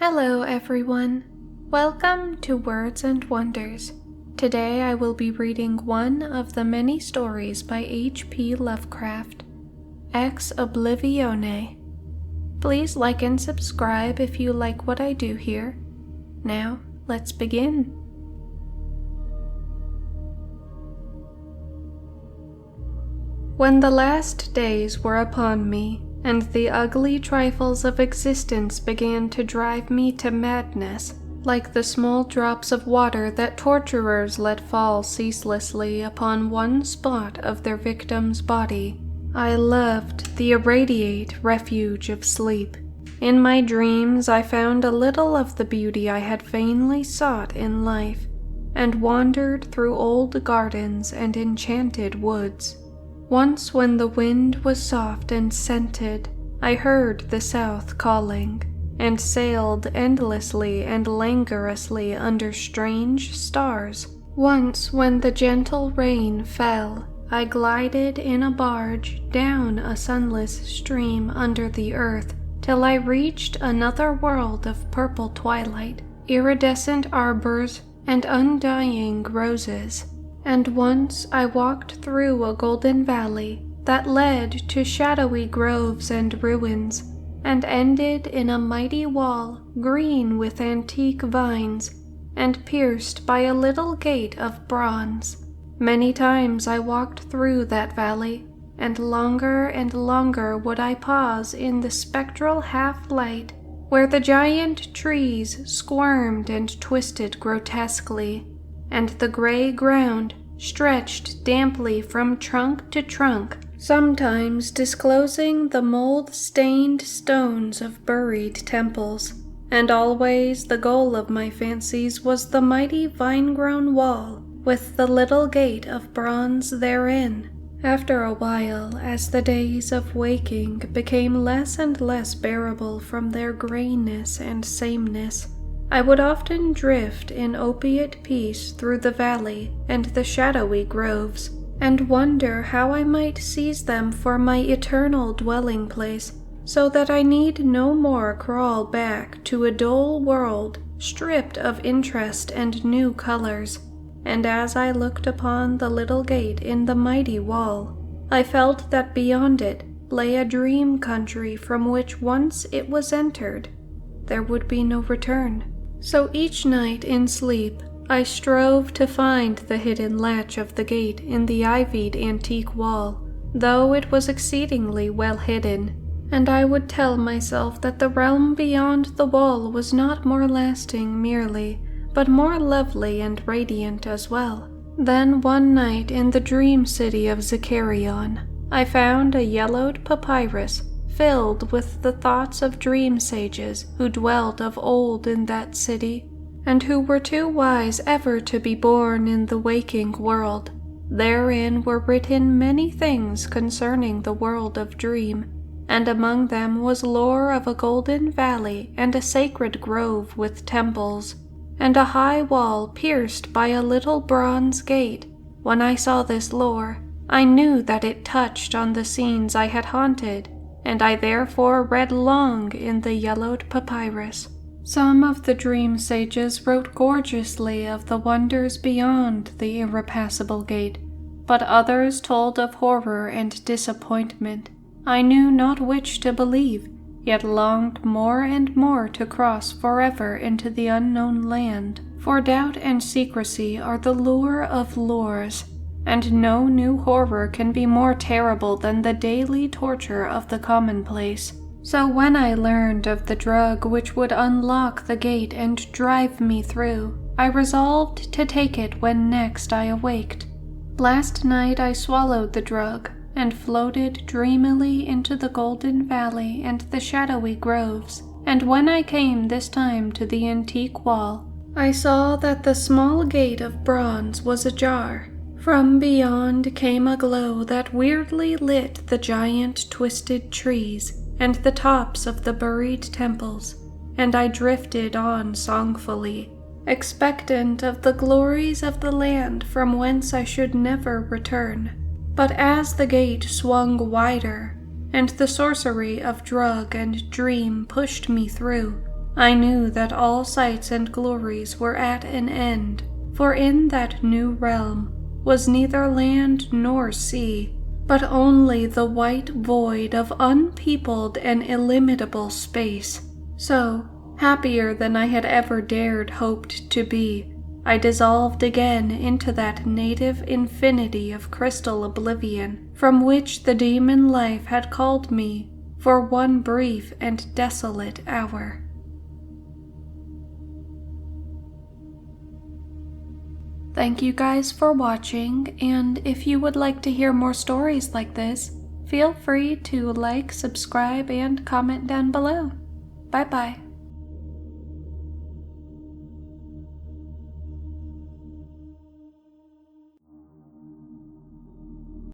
Hello everyone, welcome to Words and Wonders. Today I will be reading one of the many stories by H.P. Lovecraft, Ex Oblivione. Please like and subscribe if you like what I do here. Now, let's begin. When the last days were upon me, and the ugly trifles of existence began to drive me to madness, like the small drops of water that torturers let fall ceaselessly upon one spot of their victim's body, I loved the irradiate refuge of sleep. In my dreams I found a little of the beauty I had vainly sought in life, and wandered through old gardens and enchanted woods. Once when the wind was soft and scented, I heard the south calling, and sailed endlessly and languorously under strange stars. Once when the gentle rain fell, I glided in a barge down a sunless stream under the earth, till I reached another world of purple twilight, iridescent arbors, and undying roses. And once I walked through a golden valley that led to shadowy groves and ruins, and ended in a mighty wall green with antique vines, and pierced by a little gate of bronze. Many times I walked through that valley, and longer would I pause in the spectral half-light, where the giant trees squirmed and twisted grotesquely, and the gray ground stretched damply from trunk to trunk, sometimes disclosing the mold-stained stones of buried temples, and always the goal of my fancies was the mighty vine-grown wall with the little gate of bronze therein. After a while, as the days of waking became less and less bearable from their grayness and sameness, I would often drift in opiate peace through the valley and the shadowy groves, and wonder how I might seize them for my eternal dwelling place, so that I need no more crawl back to a dull world stripped of interest and new colors. And as I looked upon the little gate in the mighty wall, I felt that beyond it lay a dream country from which once it was entered, there would be no return. So each night in sleep, I strove to find the hidden latch of the gate in the ivied antique wall, though it was exceedingly well hidden, and I would tell myself that the realm beyond the wall was not more lasting merely, but more lovely and radiant as well. Then one night in the dream city of Zacharion, I found a yellowed papyrus filled with the thoughts of dream sages who dwelt of old in that city, and who were too wise ever to be born in the waking world. Therein were written many things concerning the world of dream, and among them was lore of a golden valley and a sacred grove with temples, and a high wall pierced by a little bronze gate. When I saw this lore, I knew that it touched on the scenes I had haunted, and I therefore read long in the yellowed papyrus. Some of the dream sages wrote gorgeously of the wonders beyond the irrepassable gate, but others told of horror and disappointment. I knew not which to believe, yet longed more and more to cross forever into the unknown land, for doubt and secrecy are the lure of lures, and no new horror can be more terrible than the daily torture of the commonplace. So when I learned of the drug which would unlock the gate and drive me through, I resolved to take it when next I awaked. Last night I swallowed the drug, and floated dreamily into the golden valley and the shadowy groves, and when I came this time to the antique wall, I saw that the small gate of bronze was ajar. From beyond came a glow that weirdly lit the giant twisted trees and the tops of the buried temples, and I drifted on songfully, expectant of the glories of the land from whence I should never return. But as the gate swung wider, and the sorcery of drug and dream pushed me through, I knew that all sights and glories were at an end, for in that new realm was neither land nor sea, but only the white void of unpeopled and illimitable space. So, happier than I had ever dared hoped to be, I dissolved again into that native infinity of crystal oblivion from which the demon life had called me for one brief and desolate hour. Thank you guys for watching, and if you would like to hear more stories like this, feel free to like, subscribe, and comment down below. Bye bye.